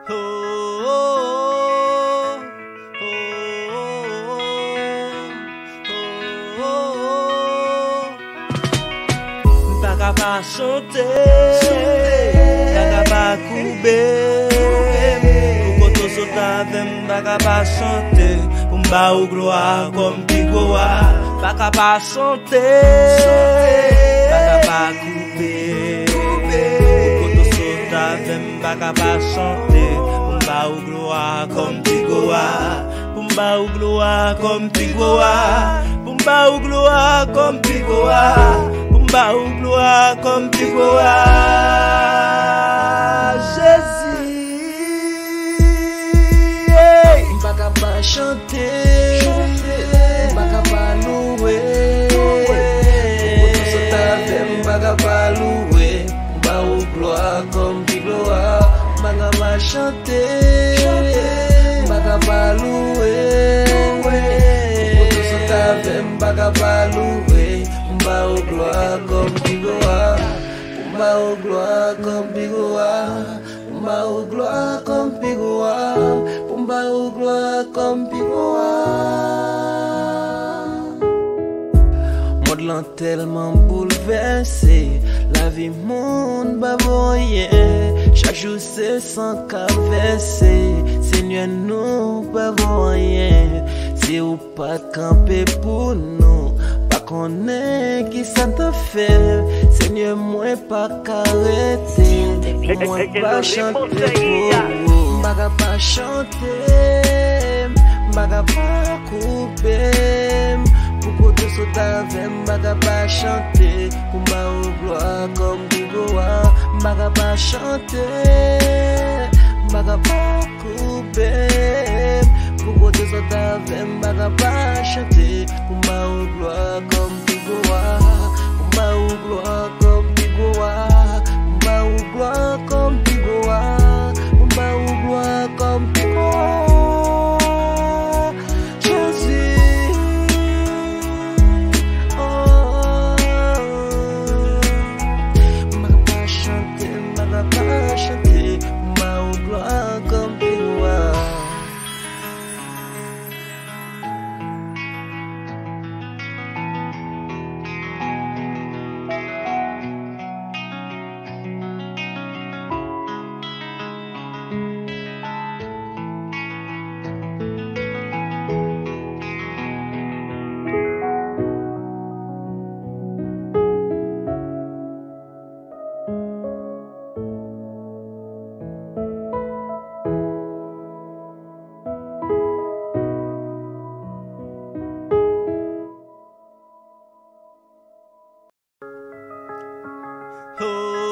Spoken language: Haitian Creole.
Oh, oh, oh, oh, oh. Baka pa chante, baka pa koube, pou koto sota vem baka pa chante, pou mba ou gloa kom pigoa. Baka pa chante, baka pa koube, pou koto sota vem baka pa chante, pou mba ou gloa kom pigoa. Pou mba ou gloa kom pigoa, pou mba ou gloa kom pigoa. Ba ou gloire comme pigoa, Jésus. Baka pa chanter, baka pa louer. Koto sota vem baka pa louer. Ba ou gloire comme pigoa, baka pa chanter, baka pa louer. Koto sota vem baka pa louer. Pumba ou gloire comme pigoa, pumba ou gloire comme pigoa, pumba ou gloire comme pigoa, pumba ou gloire comme pigoa. Monde l'an tellement bouleversé, la vie monde bavoyen. Chaque jour c'est sans caverser, Seigneur nous bavoyen. Si ou pas camper pour nous. Connais qui ça te fait, Seigneur, moi pas carreter, moi pas chanter pour vous. Baga pas chanter, baga pas couper, pour que tu t'avais, baga pas chanter, pour ma gloire comme pigoa. Baga pas chanter, baga pas couper. Pour que tu t'avais, baga pas chanter, pour ma gloire comme pigoa, pour ma gloire comme pigoa, pour ma gloire comme pigoa, pour ma gloire comme pigoa. Jésus, oh, baga pas chanter, pour ma gloire comme pigoa. Oh,